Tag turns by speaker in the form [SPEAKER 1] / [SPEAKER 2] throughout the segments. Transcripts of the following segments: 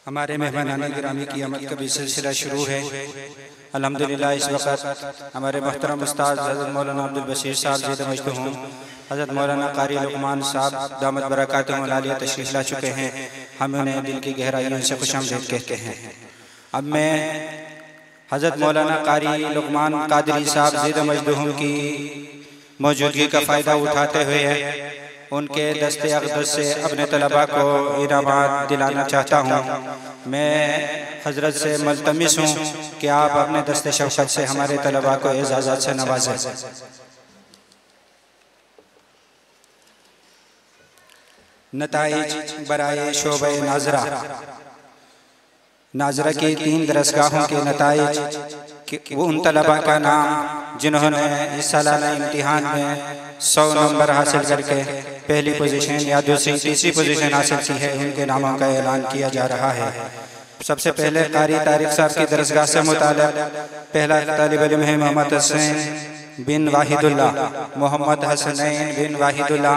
[SPEAKER 1] हमारे मेहमानान गिरामी की आमद का भी सिलसिला शुरू है। अल्हम्दुलिल्लाह इस वक्त हमारे मोहतरम उस्ताद हज़रत मौलाना अब्दुल बशीर साहब ज़िंदा मजदूम, हज़रत मौलाना कारी लुक़मान साहब दामत बरकातुहुम आलिया तशरीफ़ ला चुके हैं। हम उन्हें दिल की गहराइयों से खुशामदीद कहते हैं। अब मैं हज़रत मौलाना कारी लुक़मान कादरी साहब ज़िंदा मजदूम की मौजूदगी का फ़ायदा उठाते हुए उनके दस्ते अक़दस से अपने तलबा को इनामात दिलाना चाहता हूँ। मैं हज़रत से मुल्तमिस हूँ कि आप अपने दस्ते शफ़क़त से हमारे तलबा को एज़ाज़त से नवाजें। नताइज बराए शोबे नाज़रा। नाज़रा की 3 दरसगाहों के नताइज वो उन तलबा का नाम जिन्होंने इस सालाना इम्तिहान में 100 नंबर हासिल करके पहली पोजीशन या दूसरी तीसरी पोजीशन हासिल की है, उनके नामों का ऐलान किया जा रहा है। सबसे पहले कारी तारिक साहब की दरसगाह से मुताल्लिक़ पहला तालिब इल्म है मोहम्मद हसनैन बिन वाहिदुल्लाह। मोहम्मद हसनैन बिन वाहिदुल्लाह,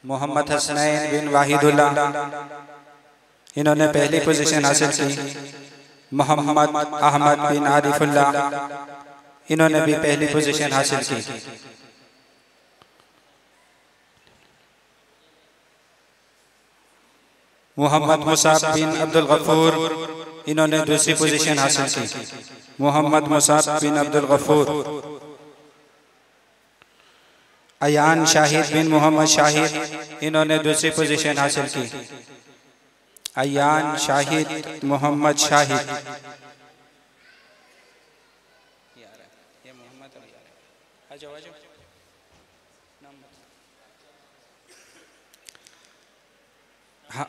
[SPEAKER 1] मोहम्मद हसनैन बिन वाहिदुल्लाह, इन्होंने पहली पोजीशन हासिल की। मोहम्मद अहमद बिन आरिफुल्लाह, इन्होंने भी पहली पोजीशन हासिल की। मोहम्मद मुसाब बिन अब्दुल गफूर, इन्होंने दूसरी पोजीशन हासिल की। मोहम्मद मुसाब बिन अब्दुल गफूर। अयान शाहिद बिन मोहम्मद शाहिद, इन्होंने दूसरी पोजीशन हासिल की। अयान शाहिद मोहम्मद शाहिद।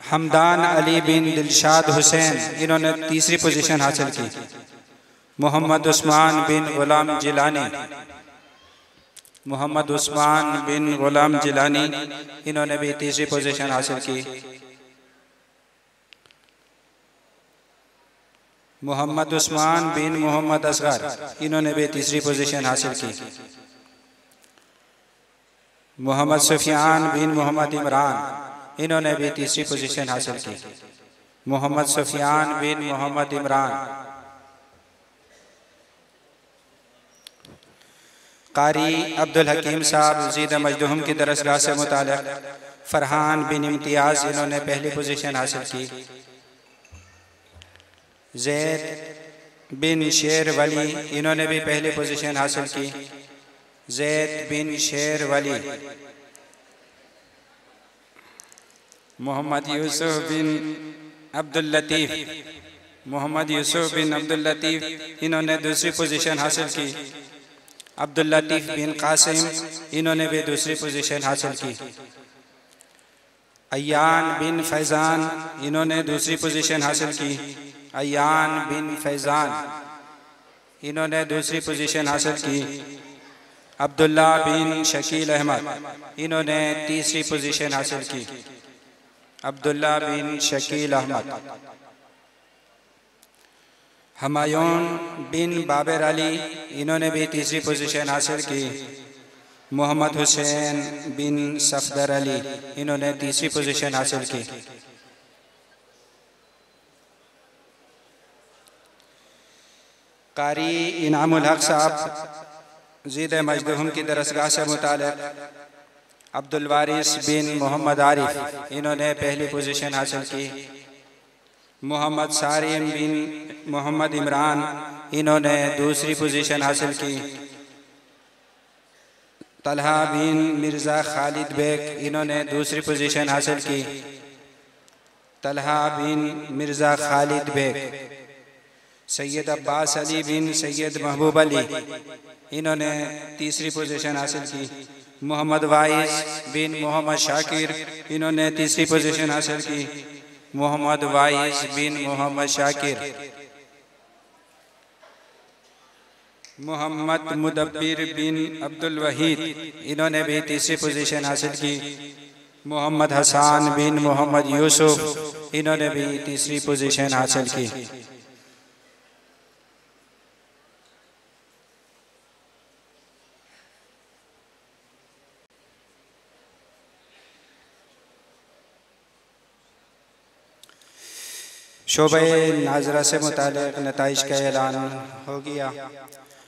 [SPEAKER 1] हमदान अली बिन दिलशाद हुसैन, इन्होंने तीसरी पोजीशन हासिल की। मोहम्मद उस्मान बिन गुलाम जिलानी, मोहम्मद उस्मान बिन गुलाम जिलानी, इन्होंने भी तीसरी पोजीशन हासिल की। मोहम्मद उस्मान बिन मोहम्मद असगर, इन्होंने भी तीसरी पोजीशन हासिल की। मोहम्मद सुफियान बिन मोहम्मद इमरान, इन्होंने भी तीसरी पोजीशन हासिल की। मोहम्मद सुफियान बिन मोहम्मद इमरान। कारी अब्दुल हकीम साहब ज़िंदा मजदूम की दरसगाह से मुताल्लिक़ फरहान बिन इम्तियाज़, इन्होंने पहली पोजीशन हासिल की। ज़ैद बिन शेर वली, इन्होंने भी पहली पोजीशन हासिल की। ज़ैद बिन शेर वली। मोहम्मद यूसुफ बिन अब्दुल लतीफ़, मोहम्मद यूसुफ बिन अब्दुल लतीफ़, इन्होंने दूसरी पोजीशन हासिल की। अब्दुल लतीफ़ बिन कासिम, इन्होंने भी दूसरी पोजीशन हासिल की। अयान बिन फैज़ान, इन्होंने दूसरी पोजीशन हासिल की। अयान बिन फैज़ान, इन्होंने दूसरी पोजीशन हासिल की। अब्दुल्ला बिन शकील अहमद, इन्होंने तीसरी पोजीशन हासिल की। अब्दुल्ला बिन शकील अहमद। हमायून बिन बाबर अली, इन्होंने भी तीसरी पोजीशन हासिल की। मोहम्मद हुसैन बिन सफदर अली, इन्होंने तीसरी पोजीशन हासिल की। कारी इनामुल हक साहब ज़िंदा मजदूम की दरसगाह से मुताल्लिक़ अब्दुल वारिस बिन मोहम्मद आरिफ, इन्होंने पहली पोजीशन हासिल की। मोहम्मद सारिम बिन मोहम्मद इमरान, इन्होंने दूसरी पोजीशन हासिल की। तलहा बिन मिर्ज़ा खालिद बेग, इन्होंने दूसरी पोजीशन हासिल की। तलहा बिन मिर्ज़ा खालिद बेग। सैयद अब्बास अली बिन सैयद महबूब अली, इन्होंने तीसरी पोजीशन हासिल की। मोहम्मद वाइस बिन मोहम्मद शाकिर, इन्होंने तीसरी पोजीशन हासिल की। मोहम्मद वाइस बिन मोहम्मद शाकिर। मोहम्मद मुदब्बिर बिन अब्दुल वहीद, इन्होंने भी तीसरी पोजीशन हासिल की। मोहम्मद हसन बिन मोहम्मद यूसुफ, इन्होंने भी तीसरी पोजीशन हासिल की। शोबे नाजरा से मुतालिक नताइज का ऐलान हो गया।